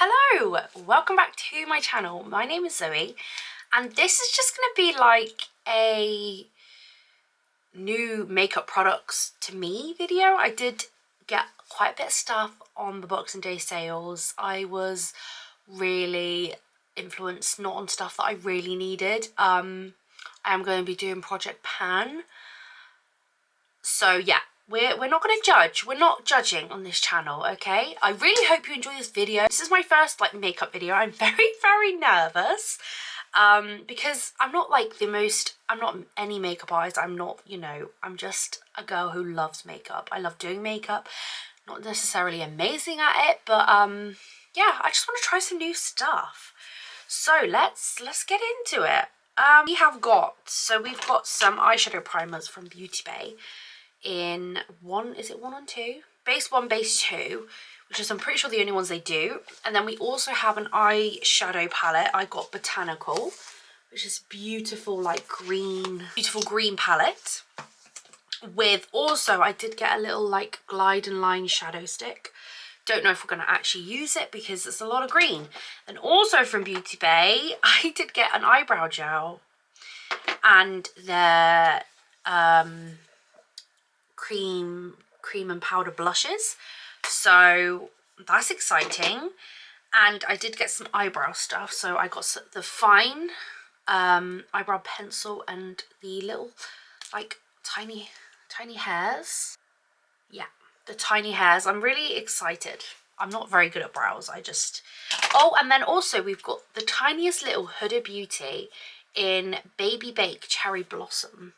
Hello, welcome back to my channel. My name is Zoe and this is just going to be like a new makeup products to me video. I did get quite a bit of stuff on the Boxing Day sales. I was really influenced not on stuff that I really needed. I am going to be doing Project Pan. So yeah, we're not going to judge. We're not judging on this channel, okay? I really hope you enjoy this video. This is my first like makeup video. I'm very nervous because I'm not like I'm not any makeup artist. I'm not, you know, I'm just a girl who loves makeup. I love doing makeup. Not necessarily amazing at it, but yeah, I just want to try some new stuff. So let's get into it. We've got some eyeshadow primers from Beauty Bay in one and two? Base 1, base 2, which is I'm pretty sure the only ones they do. And then we also have an eyeshadow palette. I got Botanical, which is beautiful green palette. With also, I did get a little like glide and line shadow stick. Don't know if we're going to actually use it because it's a lot of green. And also from Beauty Bay, I did get an eyebrow gel and their cream and powder blushes, so that's exciting. And I did get some eyebrow stuff, so I got the Fyne eyebrow pencil and the little like tiny hairs. Yeah, the tiny hairs. I'm really excited. I'm not very good at brows. Oh, and then also we've got the tiniest little Huda Beauty in Baby Bake Cherry Blossom.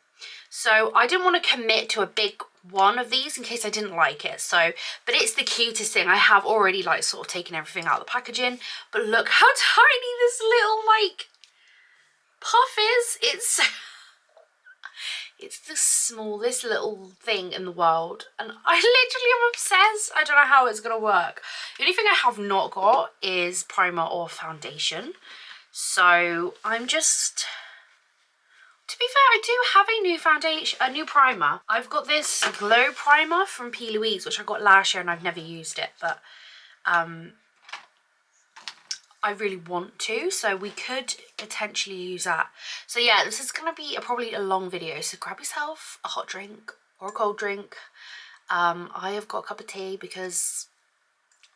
So I didn't want to commit to a big one of these in case I didn't like it. So, but it's the cutest thing. I have already like sort of taken everything out of the packaging. But look how tiny this little like puff is. It's the smallest little thing in the world. And I literally am obsessed. I don't know how it's going to work. The only thing I have not got is primer or foundation. So I'm just... To be fair, I do have a new foundation, a new primer. I've got this Glow Primer from P. Louise, which I got last year and I've never used it, but I really want to, so we could potentially use that. So yeah, this is going to be probably a long video, so grab yourself a hot drink or a cold drink. I have got a cup of tea because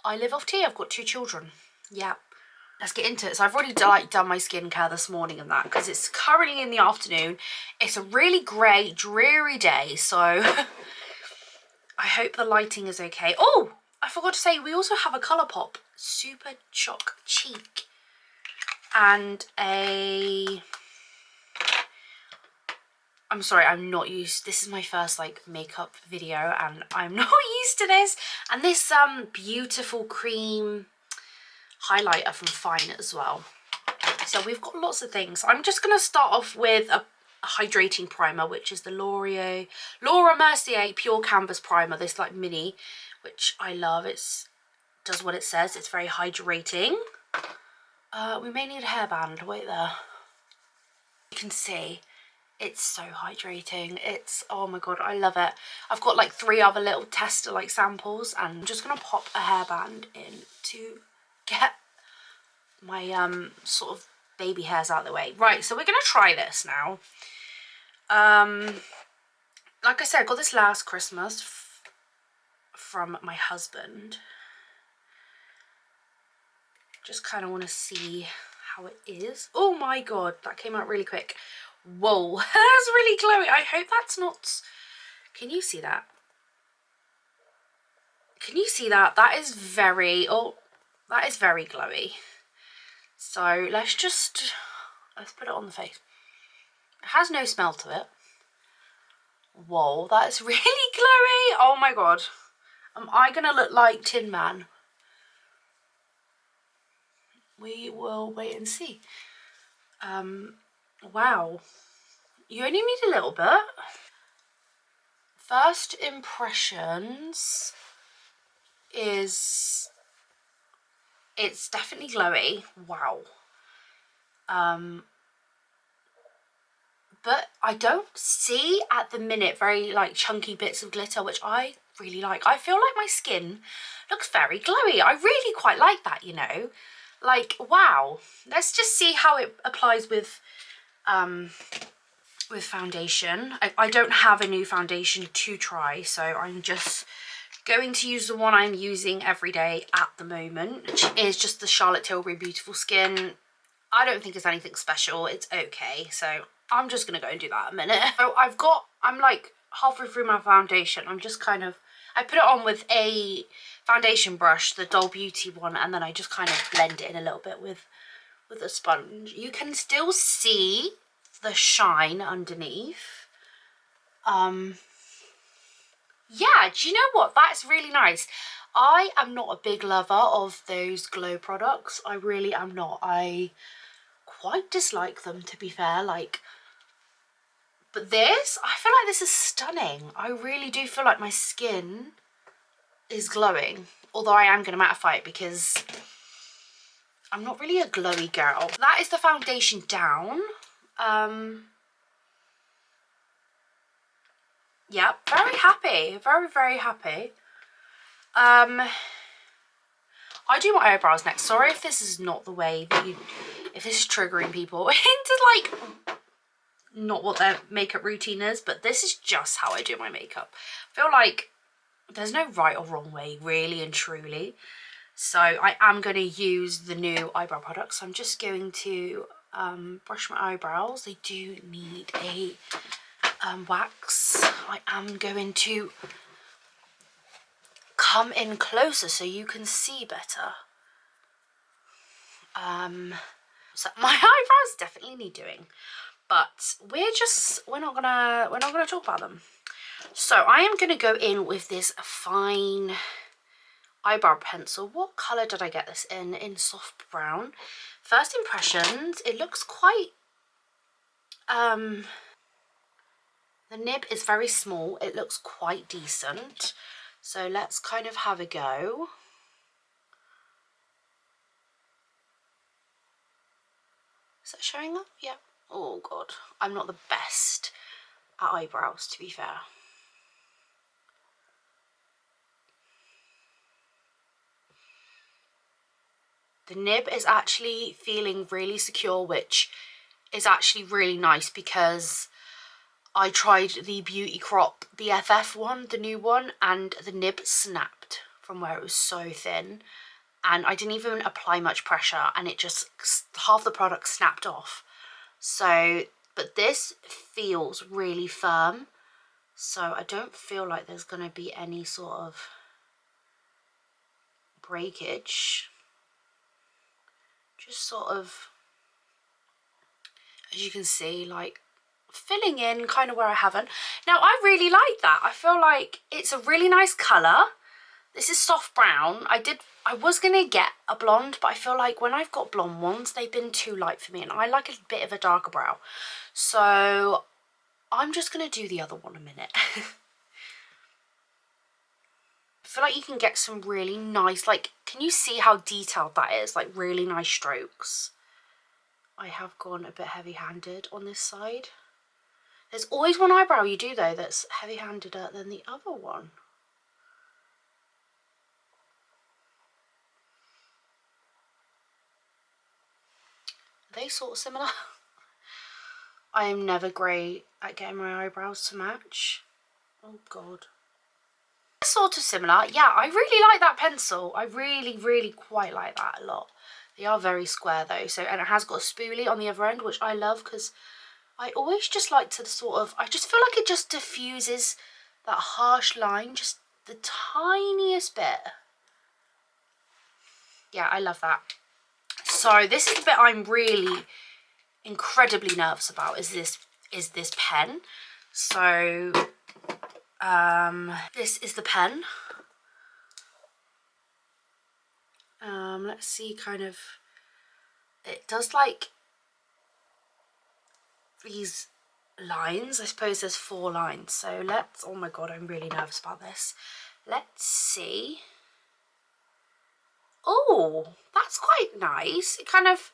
I live off tea. I've got 2 children. Yeah. Let's get into it. So I've already done my skincare this morning and that because it's currently in the afternoon. It's a really grey, dreary day, so I hope the lighting is okay. Oh, I forgot to say we also have a Colourpop Super Shock Cheek and I'm sorry, I'm not used. This is my first like makeup video and I'm not used to this. And this beautiful cream highlighter from Fyne as well. So we've got lots of things. I'm just going to start off with a hydrating primer, which is the Laura Mercier Pure Canvas Primer, this like mini, which I love. It does what it says. It's very hydrating. We may need a hairband. Wait there. You can see it's so hydrating. It's, oh my god, I love it. I've got like 3 other little tester like samples and I'm just going to pop a hairband in to get my sort of baby hairs out of the way. Right, so we're gonna try this now. Like I said, I got this last Christmas from my husband. Just kind of want to see how it is. Oh my god, that came out really quick. Whoa, that's really glowy. I hope that's not... Can you see that? Can you see that? That is very... Oh, that is very glowy. So let's put it on the face. It has no smell to it. Whoa, that is really glowy. Oh my god. Am I gonna look like Tin Man? We will wait and see. Wow. You only need a little bit. First impressions is... It's definitely glowy. Wow. But I don't see at the minute very like chunky bits of glitter, which I really like. I feel like my skin looks very glowy. I really quite like that, you know. Like, wow. Let's just see how it applies with foundation. I don't have a new foundation to try, so I'm just going to use the one I'm using every day at the moment, which is just the Charlotte Tilbury Beautiful Skin. I don't think it's anything special. It's okay. So I'm just going to go and do that in a minute. So I'm like halfway through my foundation. I'm just kind of, I put it on with a foundation brush, the Doll Beauty one, and then I just kind of blend it in a little bit with a sponge. You can still see the shine underneath. Yeah, do you know what? That's really nice. I am not a big lover of those glow products. I really am not. I quite dislike them, to be fair. Like, but this, I feel like this is stunning. I really do feel like my skin is glowing, although I am going to mattify it because I'm not really a glowy girl. That is the foundation down. Yeah, very happy. Very, very happy. I do my eyebrows next. Sorry if this is not the way that if this is triggering people into like not what their makeup routine is, but this is just how I do my makeup. I feel like there's no right or wrong way, really and truly. So I am going to use the new eyebrow products. I'm just going to brush my eyebrows. They do need a wax. I am going to come in closer so you can see better. So my eyebrows definitely need doing, but we're not gonna talk about them. So I am gonna go in with this Fyne eyebrow pencil. What color did I get this in? In soft brown. First impressions, it looks quite the nib is very small. It looks quite decent. So let's kind of have a go. Is that showing up? Yeah. Oh god, I'm not the best at eyebrows, to be fair. The nib is actually feeling really secure, which is actually really nice because I tried the Beauty Crop BFF one, the new one, and the nib snapped from where it was so thin. And I didn't even apply much pressure and it just, half the product snapped off. So, but this feels really firm. So I don't feel like there's going to be any sort of breakage. Just sort of, as you can see, like filling in kind of where I haven't. Now I really like that. I feel like it's a really nice colour. This is soft brown. I was going to get a blonde, but I feel like when I've got blonde ones, they've been too light for me. And I like a bit of a darker brow. So I'm just going to do the other one a minute. I feel like you can get some really nice, like, can you see how detailed that is? Like really nice strokes. I have gone a bit heavy-handed on this side. There's always one eyebrow you do though that's heavy-handeder than the other one. Are they sort of similar? I am never great at getting my eyebrows to match. Oh god. Sort of similar. Yeah, I really like that pencil. I really, really quite like that a lot. They are very square though, so, and it has got a spoolie on the other end, which I love because I always just like to sort of, I just feel like it just diffuses that harsh line just the tiniest bit. Yeah, I love that. So this is the bit I'm really incredibly nervous about, is this pen. So this is the pen. Let's see, kind of, it does like these lines. I suppose there's 4 lines, so let's, oh my god, I'm really nervous about this. Let's see. Oh, that's quite nice. It kind of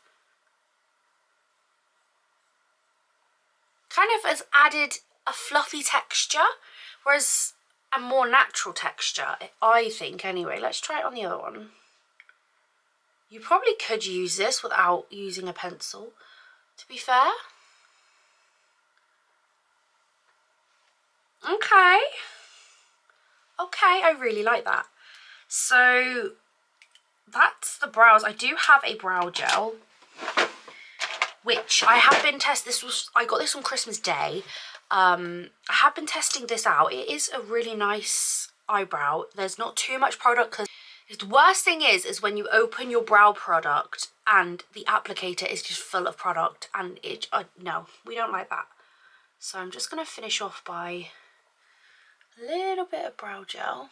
has added a fluffy texture, whereas A more natural texture, I think, anyway. Let's try it on the other one. You probably could use this without using a pencil, to be fair. Okay. Okay, I really like that. So that's the brows. I do have a brow gel, which I have been I got this on Christmas Day. I have been testing this out. It is a really nice eyebrow. There's not too much product, because the worst thing is when you open your brow product and the applicator is just full of product, and no, we don't like that. So I'm just going to finish off by a little bit of brow gel.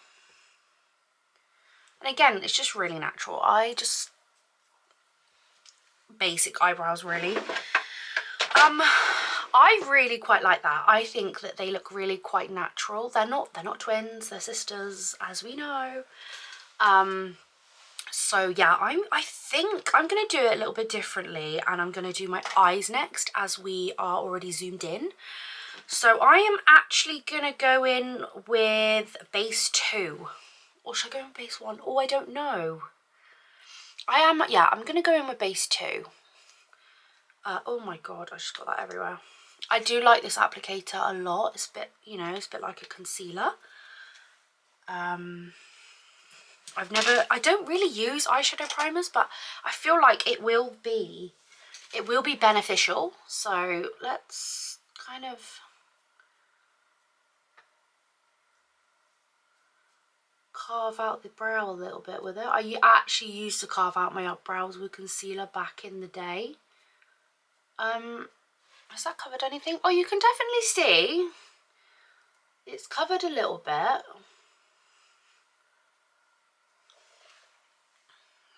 And again, it's just really natural. Basic eyebrows, really. I really quite like that. I think that they look really quite natural. They're not twins, they're sisters, as we know. So yeah, I think I'm gonna do it a little bit differently, and I'm gonna do my eyes next, as we are already zoomed in. So I am actually gonna go in with base 2. Or should I go in base 1? Oh, I don't know. I'm gonna go in with base 2. Oh my god, I just got that everywhere. I do like this applicator a lot. It's a bit, it's a bit like a concealer. I don't really use eyeshadow primers, but I feel like it will be beneficial. So let's kind of carve out the brow a little bit with it. I actually used to carve out my brows with concealer back in the day. Has that covered anything? Oh, you can definitely see it's covered a little bit.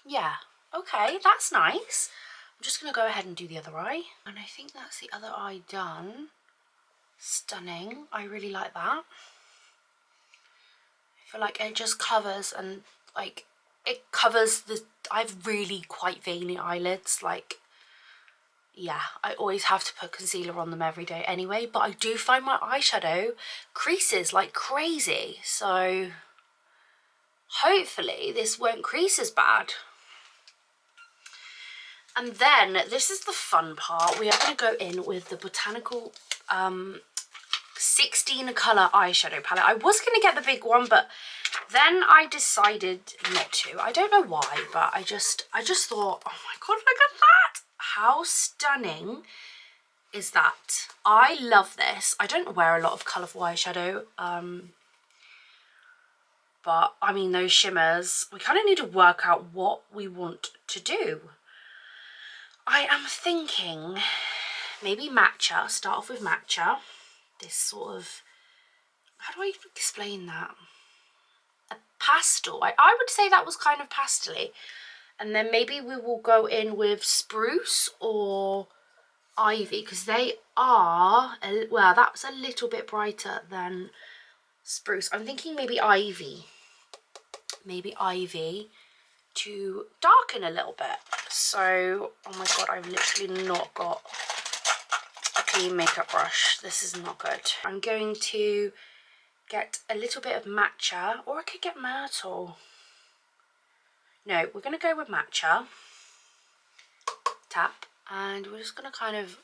Yeah, okay, that's nice. I'm just going to go ahead and do the other eye. And I think that's the other eye done. Stunning. I really like that. I feel like it just covers, and like it covers I have really quite veiny eyelids. Like, yeah, I always have to put concealer on them every day anyway, but I do find my eyeshadow creases like crazy. So hopefully this won't crease as bad. And then this is the fun part. We are going to go in with the Botanical 16 colour eyeshadow palette. I was going to get the big one, but then I decided not to. I don't know why, but I just thought, oh my god, look at that! How stunning is that? I love this. I don't wear a lot of colourful eyeshadow, but I mean, those shimmers, we kind of need to work out what we want to do. I am thinking maybe matcha, start off with matcha. This sort of, how do I explain that? A pastel. I would say that was kind of pastel-y. And then maybe we will go in with spruce or ivy, because they are, well, that's a little bit brighter than spruce. I'm thinking maybe ivy. Maybe ivy to darken a little bit. So, oh my god, I've literally not got a clean makeup brush. This is not good. I'm going to get a little bit of matcha, or I could get myrtle. No, we're going to go with matcha. Tap. And we're just going to kind of,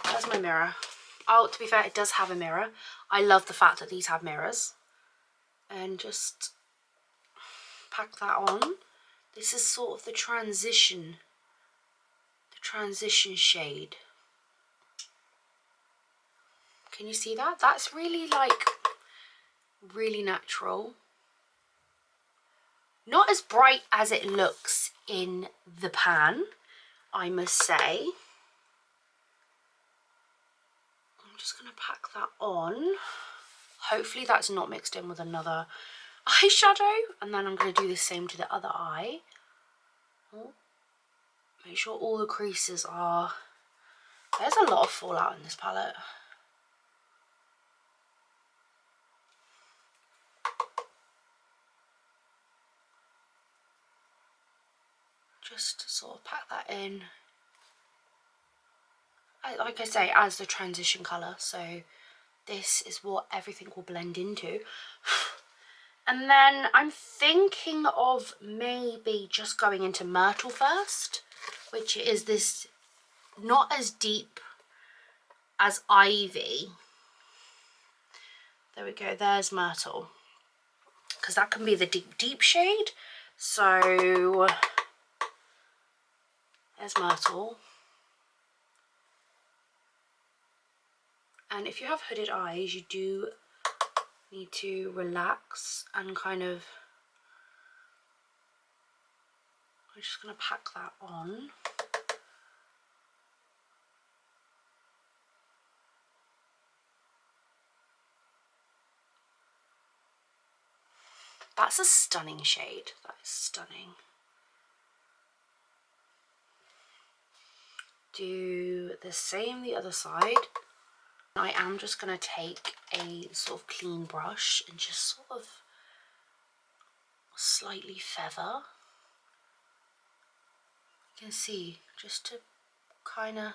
there's my mirror. Oh, to be fair, it does have a mirror. I love the fact that these have mirrors. And just pack that on. This is sort of the transition shade. Can you see that? That's really like, really natural. Not as bright as it looks in the pan, I must say. I'm just going to pack that on. Hopefully that's not mixed in with another eyeshadow. And then I'm going to do the same to the other eye. Oh. Make sure all the creases are... There's a lot of fallout in this palette. Just sort of pack that in. Like I say, as the transition colour, so this is what everything will blend into. And then I'm thinking of maybe just going into Myrtle first, which is this not as deep as Ivy. There we go, there's Myrtle. Because that can be the deep shade. So there's Myrtle. And if you have hooded eyes, you do need to relax and kind of, I'm just going to pack that on. That's a stunning shade. That is stunning. Do the same the other side. I am just going to take a sort of clean brush and just sort of slightly feather. You can see, just to kind of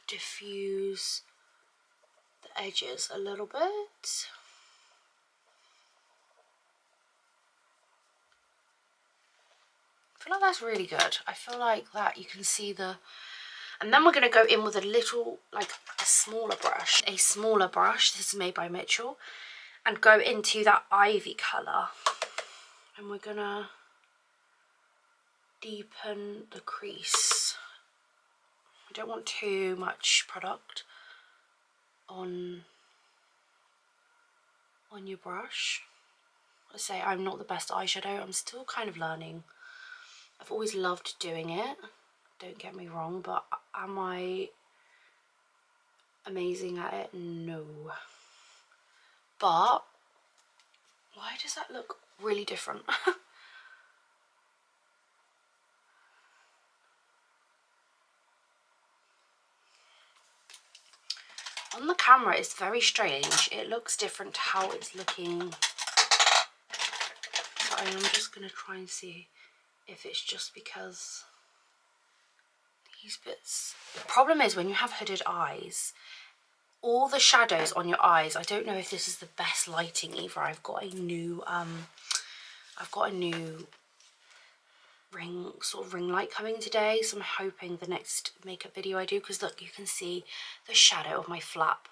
diffuse the edges a little bit. I feel like that's really good. I feel like that you can see the, and then we're going to go in with a little, like a smaller brush. A smaller brush, this is made by Mitchell, and go into that Ivy colour. And we're going to deepen the crease. I don't want too much product on your brush. I say I'm not the best eyeshadow. I'm still kind of learning. I've always loved doing it. Don't get me wrong, but am I amazing at it? No. But why does that look really different? On the camera it's very strange. It looks different to how it's looking. But I am just going to try and see if it's just because these bits. The problem is when you have hooded eyes, all the shadows on your eyes, I don't know if this is the best lighting either. I've got a new ring light coming today, so I'm hoping the next makeup video I do, because look, you can see the shadow of my flap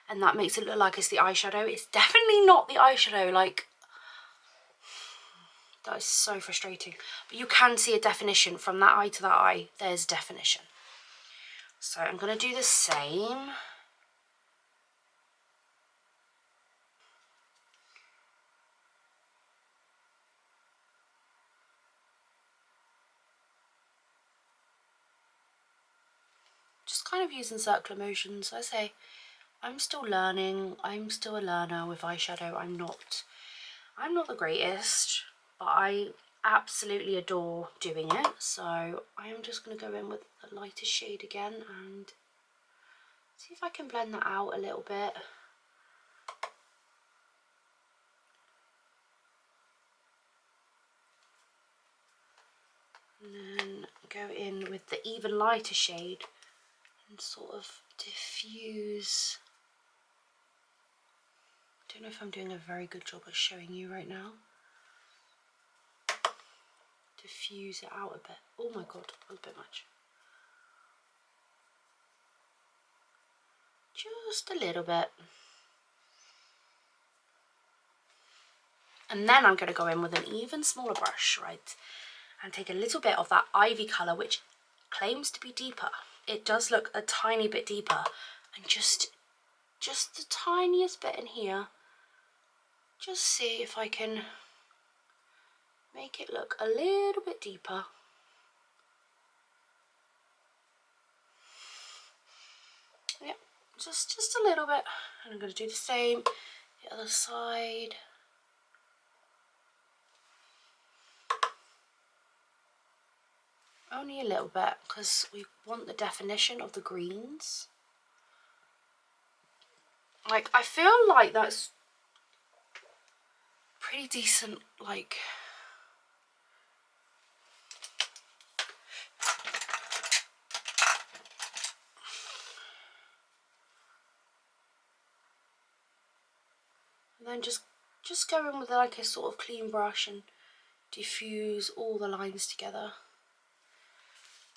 and that makes it look like it's the eyeshadow. It's definitely not the eyeshadow. Like, that is so frustrating. But you can see a definition from that eye to that eye. There's definition. So I'm going to do the same. Just kind of using circular motions. I say I'm still learning. I'm still a learner with eyeshadow. I'm not the greatest, but I absolutely adore doing it. So I am just going to go in with the lighter shade again and see if I can blend that out a little bit. And then go in with the even lighter shade and sort of diffuse. I don't know if I'm doing a very good job at showing you right now. Diffuse it out a bit. Oh my god, that was a bit much. Just a little bit. And then I'm going to go in with an even smaller brush, right? And take a little bit of that Ivy colour, which claims to be deeper. It does look a tiny bit deeper. And just the tiniest bit in here. Just see if I can make it look a little bit deeper. Yep, just a little bit. And I'm going to do the same the other side. Only a little bit, because we want the definition of the greens. Like, I feel like that's pretty decent, like, and then just go in with like a sort of clean brush and diffuse all the lines together.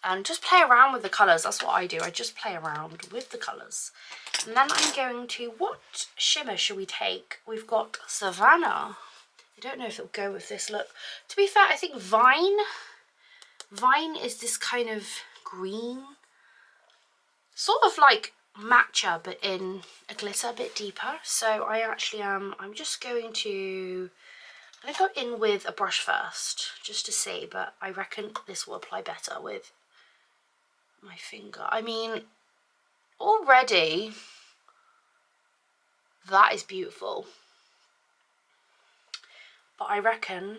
And just play around with the colours. That's what I do. I just play around with the colours. And then I'm going to, what shimmer should we take? We've got Savannah. I don't know if it'll go with this look. To be fair, I think Fyne is this kind of green, sort of like matcha, but in a glitter, a bit deeper. So I actually I'm just going to, I'm going to go in with a brush first, just to see, but I reckon this will apply better with my finger. I mean, already that is beautiful, but I reckon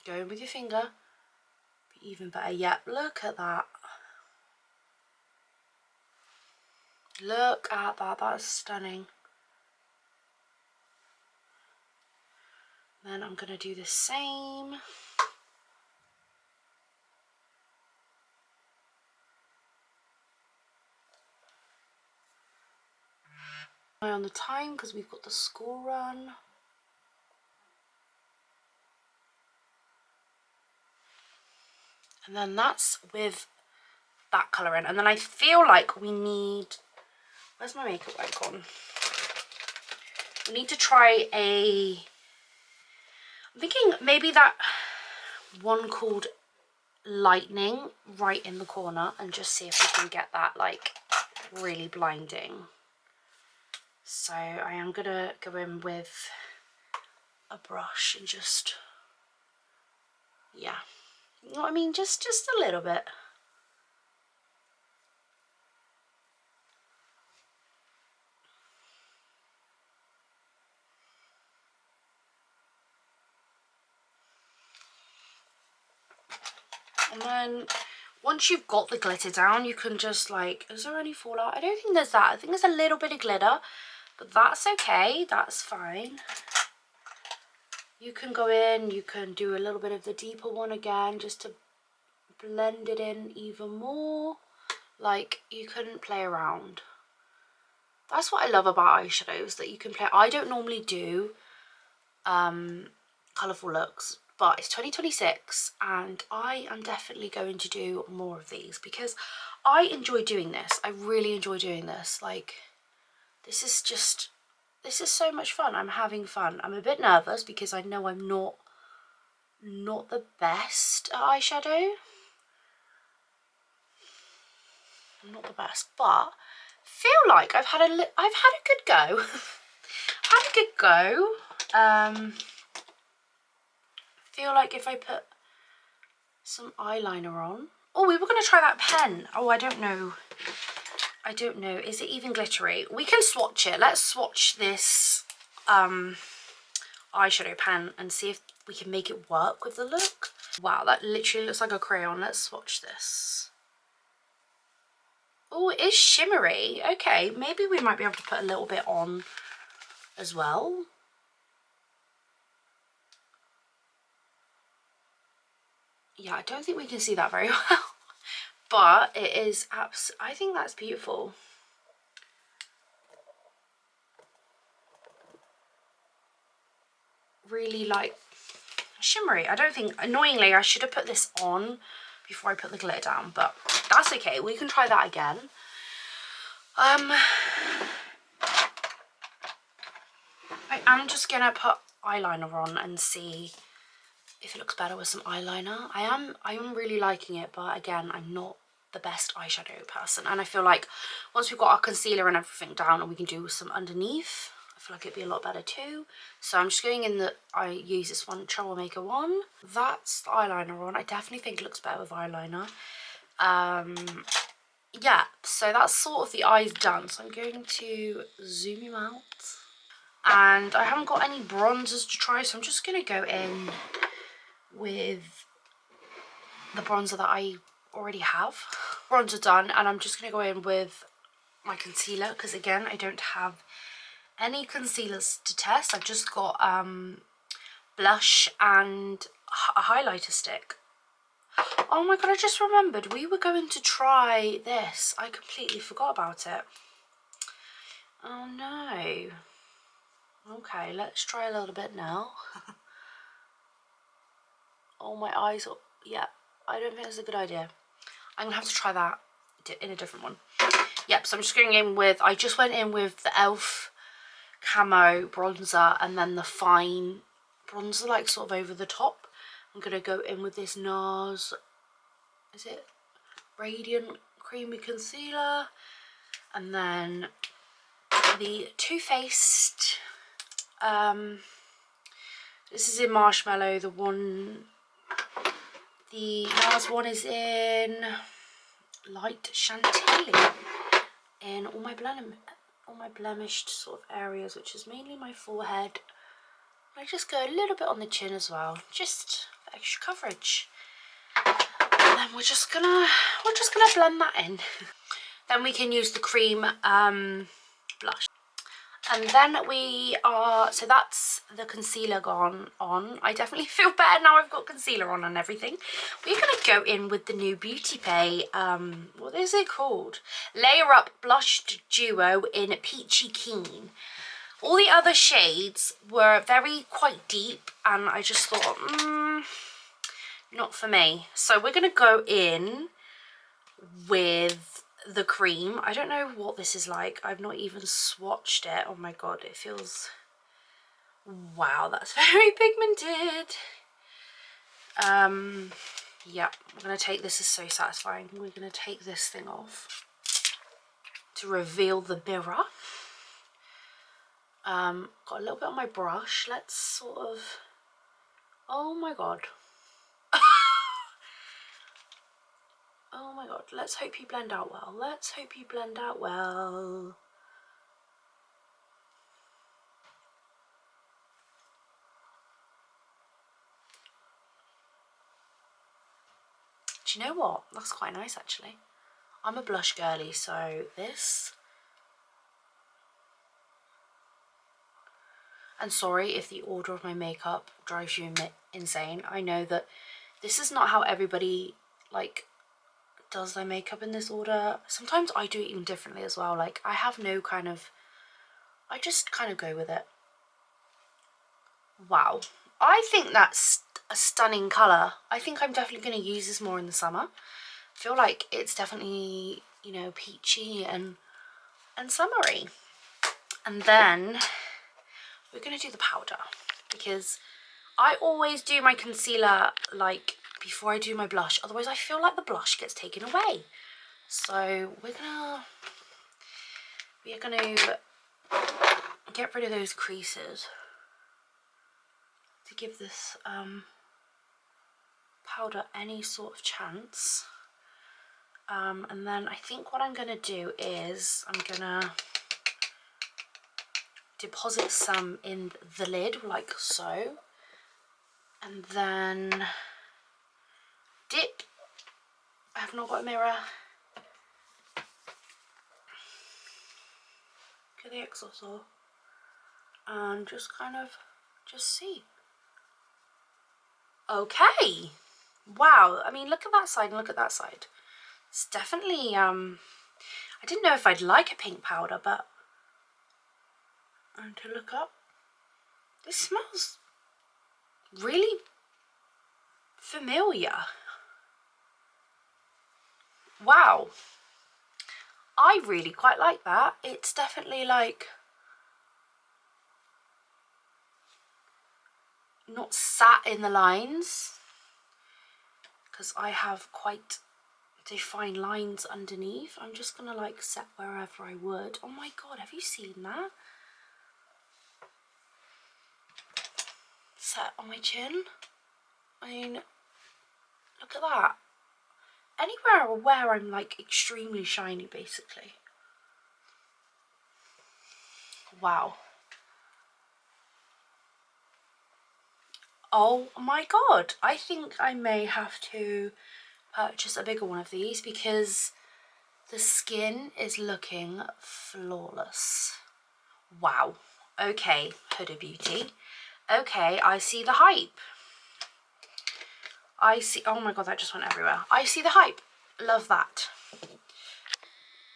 going with your finger be even better. Yep, look at that. Look at that, that is stunning. Then I'm going to do the same. On the time because we've got the school run. And then that's with that colour in. And then I feel like we need, where's my makeup icon? We need to try a, I'm thinking maybe that one called Lightning right in the corner, and just see if we can get that like really blinding. So I am gonna go in with a brush and just, yeah, you know what I mean, just a little bit. And then once you've got the glitter down, you can just like, is there any fallout? I don't think there's that. I think there's a little bit of glitter, but that's okay, that's fine. You can go in, you can do a little bit of the deeper one again, just to blend it in even more. Like, you can play around. That's what I love about eyeshadows, that you can play. I don't normally do colourful looks, but it's 2026 and I am definitely going to do more of these because I enjoy doing this. I really enjoy doing this. Like, this is so much fun. I'm having fun. I'm a bit nervous because I know I'm not the best at eyeshadow. I'm not the best, but feel like I've had a good go. Had a good go. Feel like if I put some eyeliner on. Oh, we were going to try that pen. Oh, I don't know. Is it even glittery? We can swatch it. Let's swatch this eyeshadow pen and see if we can make it work with the look. Wow, that literally looks like a crayon. Let's swatch this. Oh, it is shimmery. Okay, maybe we might be able to put a little bit on as well. Yeah, I don't think we can see that very well, but it is I think that's beautiful. Really like shimmery. I don't think, annoyingly, I should have put this on before I put the glitter down, but that's okay. We can try that again. I am just gonna put eyeliner on and see if it looks better with some eyeliner. I am really liking it, but again, I'm not the best eyeshadow person, and I feel like once we've got our concealer and everything down and we can do some underneath, I feel like it'd be a lot better too. So I'm just going in I use this one, Troublemaker 1. That's the eyeliner on. I definitely think it looks better with eyeliner. Yeah, so that's sort of the eyes done. So I'm going to zoom you out. And I haven't got any bronzers to try, so I'm just going to go in with the bronzer that I already have. Bronzer done, and I'm just going to go in with my concealer because, again, I don't have any concealers to test. I've just got blush and a highlighter stick. Oh my god, I just remembered we were going to try this. I completely forgot about it. Oh no. Okay, let's try a little bit now. Oh, my eyes are, yeah, I don't think it's a good idea. I'm gonna have to try that in a different one. Yep, so I'm just going in with, I just went in with the e.l.f. camo bronzer and then the Fyne bronzer, like sort of over the top. I'm gonna go in with this NARS, is it Radiant Creamy Concealer, and then the Too Faced, this is in Marshmallow, the NARS one is in Light Chantilly, in all my blemished sort of areas, which is mainly my forehead. I just go a little bit on the chin as well, just for extra coverage. And then we're just gonna blend that in. Then we can use the cream blush. And then so that's the concealer gone on. I definitely feel better now I've got concealer on and everything. We're going to go in with the new Beauty Bay, what is it called? Layer Up Blush Duo in Peachy Keen. All the other shades were quite deep, and I just thought, not for me. So we're going to go in with the cream. I don't know what this is like. I've not even swatched it. Oh my god, it feels, wow, that's very pigmented. Yeah, we're gonna take, this is so satisfying. We're gonna take this thing off to reveal the mirror. Got a little bit on my brush. Let's sort of, oh my god. Oh my god, let's hope you blend out well. Let's hope you blend out well. Do you know what? That's quite nice actually. I'm a blush girly, so this... And sorry if the order of my makeup drives you insane. I know that this is not how everybody, like, does their makeup in this order. Sometimes I do it even differently as well. Like, I have no kind of... I just kind of go with it. Wow. I think that's a stunning colour. I think I'm definitely going to use this more in the summer. I feel like it's definitely, you know, peachy and summery. And then we're going to do the powder, because I always do my concealer like before I do my blush, otherwise I feel like the blush gets taken away. So we are gonna get rid of those creases to give this powder any sort of chance. And then I think what I'm gonna do is I'm gonna deposit some in the lid like so, and then dip. I have not got a mirror. Get the excess off and just kind of see. Okay, wow, I mean, look at that side and look at that side. It's definitely I didn't know if I'd like a pink powder, but to look up, this smells really familiar. Wow, I really quite like that. It's definitely like not sat in the lines, because I have quite defined lines underneath. I'm just gonna like set wherever I would. Oh my god, have you seen that? Set on my chin. I mean, look at that. Anywhere where I'm like extremely shiny, basically. Wow. Oh my god, I think I may have to purchase a bigger one of these, because the skin is looking flawless. Wow. Okay, Huda Beauty. Okay, I see the hype. I see, oh my god, that just went everywhere. I see the hype. Love that.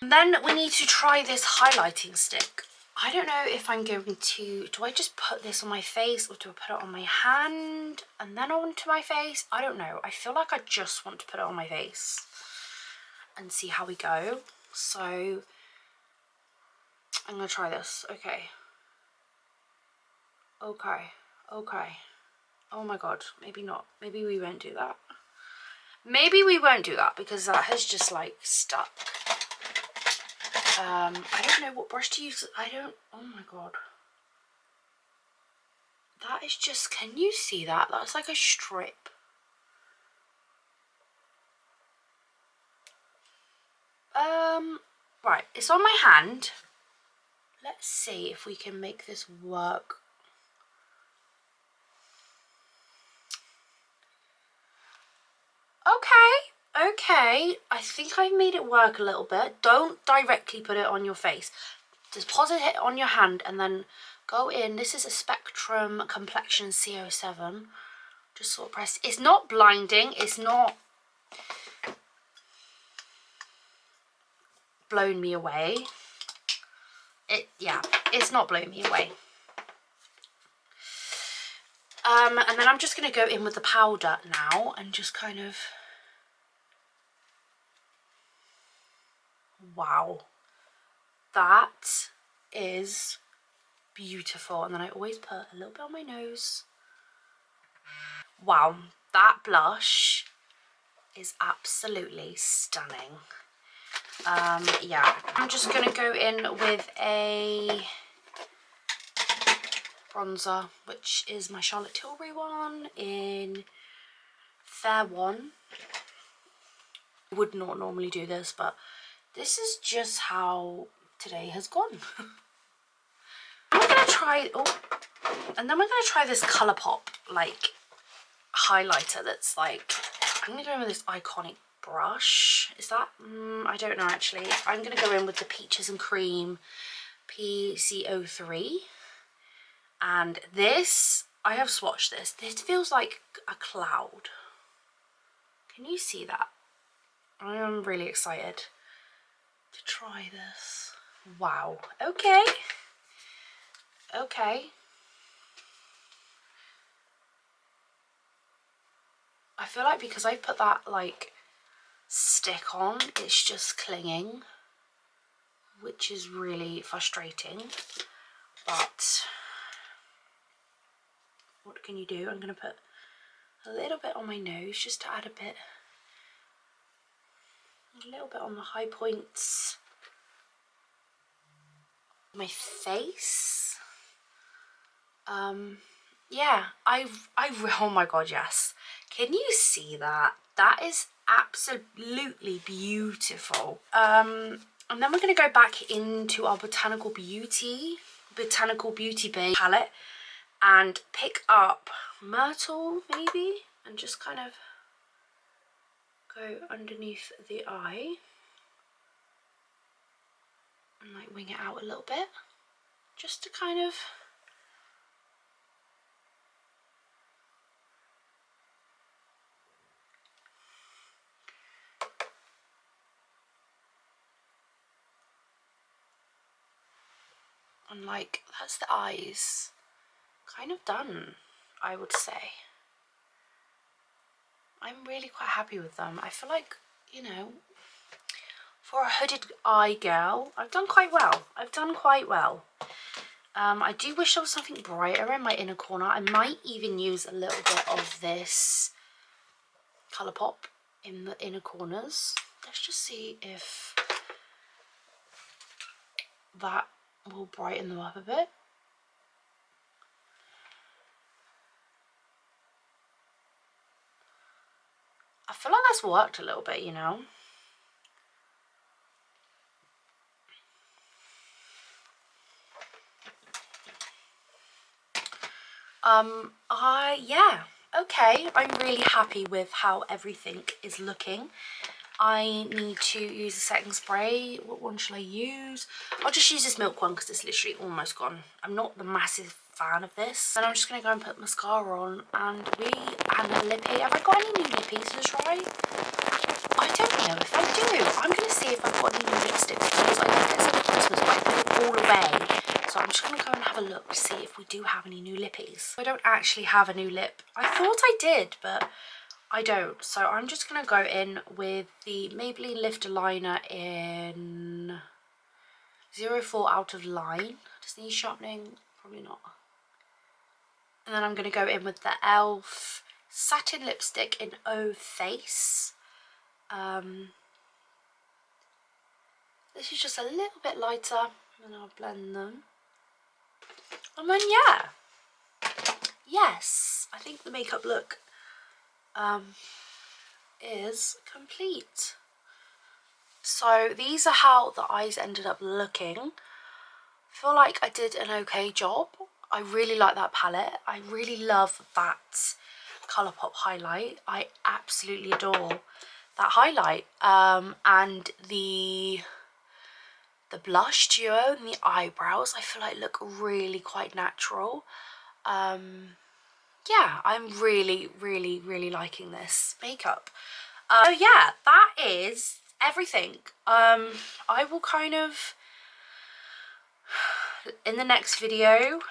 And then we need to try this highlighting stick. I don't know if I'm going to, do I just put this on my face or do I put it on my hand and then onto my face? I don't know. I feel like I just want to put it on my face and see how we go. So I'm going to try this. Okay. Okay. Okay. Oh my God. Maybe not. Maybe we won't do that. Maybe we won't do that because that has just like stuck. I don't know what brush to use. Oh my God. That is just, can you see that? That's like a strip. Right, it's on my hand. Let's see if we can make this work. Okay, I think I've made it work a little bit. Don't directly put it on your face. Deposit it on your hand and then go in. This is a Spectrum Complexion CO7. Just sort of press. It's not blinding. It's not blown me away. Yeah, it's not blown me away. And then I'm just going to go in with the powder now and just kind of... Wow. That is beautiful. And then I always put a little bit on my nose. Wow, that blush is absolutely stunning. Yeah, I'm just going to go in with a bronzer, which is my Charlotte Tilbury one in Fair One. I would not normally do this, but this is just how today has gone. I'm going to try, and then we're going to try this Colourpop, like, highlighter that's like, I'm going to go in with this iconic brush. Is that, I don't know actually. I'm going to go in with the Peaches and Cream PCO3. And this, I have swatched this. This feels like a cloud. Can you see that? I am really excited to try this. Wow. Okay. Okay. I feel like because I put that like stick on, it's just clinging, which is really frustrating. But what can you do? I'm going to put a little bit on my nose just to add a little bit on the high points. My face. Yeah, oh my God, yes. Can you see that? That is absolutely beautiful. And then we're going to go back into our Botanical Beauty Bay palette and pick up Myrtle maybe and just kind of go underneath the eye and like wing it out a little bit just to kind of and like that's the eyes kind of done, I would say. I'm really quite happy with them. I feel like, you know, for a hooded eye girl, I've done quite well. I do wish there was something brighter in my inner corner. I might even use a little bit of this Colourpop in the inner corners. Let's just see if that will brighten them up a bit. I feel like that's worked a little bit, you know. Yeah, okay, I'm really happy with how everything is looking. I need to use a setting spray. What one shall I use? I'll just use this Milk one because it's literally almost gone. I'm not the massive fan of this. And I'm just going to go and put mascara on and a lippy. Have I got any new lippies to try? I don't know if I do. I'm going to see if I've got any new lipsticks because I left it for Christmas, but I put it all away. So do have any new lippies. I don't actually have a new lip. I thought I did, but I don't. So I'm just going to go in with the Maybelline Lifter Liner in 04 Out of Line. Does it need sharpening? Probably not. And then I'm going to go in with the e.l.f. Satin Lipstick in O Face. This is just a little bit lighter, and I'll blend them. And then yeah, yes, I think the makeup look is complete. So these are how the eyes ended up looking. I feel like I did an okay job. I really like that palette. I really love that Colourpop highlight. I absolutely adore that highlight. And the blush duo and the eyebrows, I feel like look really quite natural. Yeah, I'm really, really, really liking this makeup. So yeah, that is everything. I will kind of, in the next video,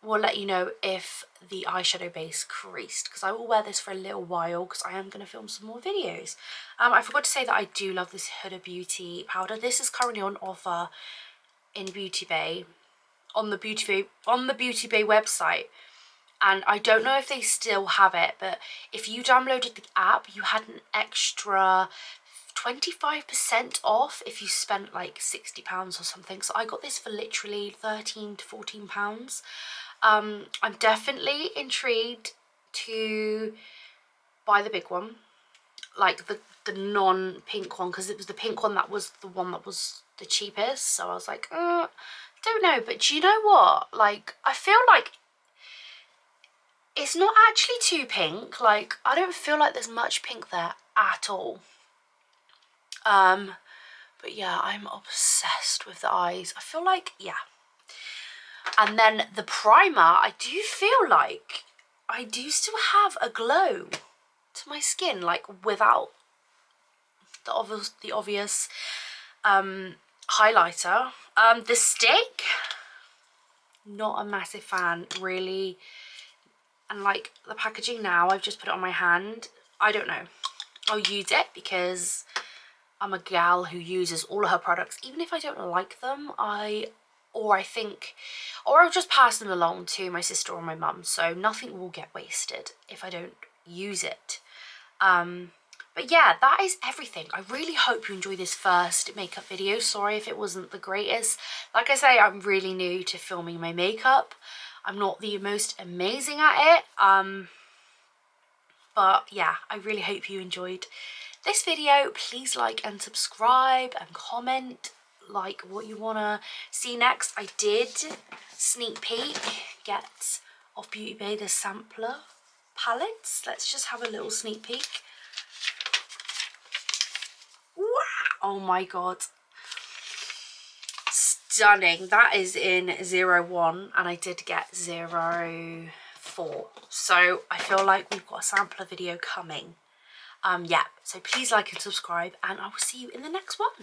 we'll let you know if the eyeshadow base creased, because I will wear this for a little while because I am going to film some more videos. I forgot to say that I do love this Huda Beauty powder. This is currently on offer in Beauty Bay, on the Beauty Bay website, and I don't know if they still have it, but if you downloaded the app, you had an extra 25% off if you spent like £60 or something. So I got this for literally £13 to £14. I'm definitely intrigued to buy the big one, like the non-pink one, because it was the pink one that was the one that was the cheapest. So I was like, don't know. But do you know what, like, I feel like it's not actually too pink. Like, I don't feel like there's much pink there at all. But yeah, I'm obsessed with the eyes. I feel like, yeah. And then the primer, I do feel like I do still have a glow to my skin, like without the obvious highlighter. The stick, not a massive fan really. And like the packaging now, I've just put it on my hand. I don't know. I'll use it because I'm a gal who uses all of her products, even if I don't like them. Or I'll just pass them along to my sister or my mum, so nothing will get wasted if I don't use it. But yeah, that is everything. I really hope you enjoyed this first makeup video. Sorry if it wasn't the greatest. Like I say, I'm really new to filming my makeup. I'm not the most amazing at it. But yeah, I really hope you enjoyed this video. Please like and subscribe and comment like what you want to see next. I did sneak peek get off Beauty Bay the sampler palettes. Let's just have a little sneak peek. Wow, oh my god, stunning. That is in 01 and I did get 04, so I feel like we've got a sampler video coming. Yeah, so please like and subscribe, and I will see you in the next one.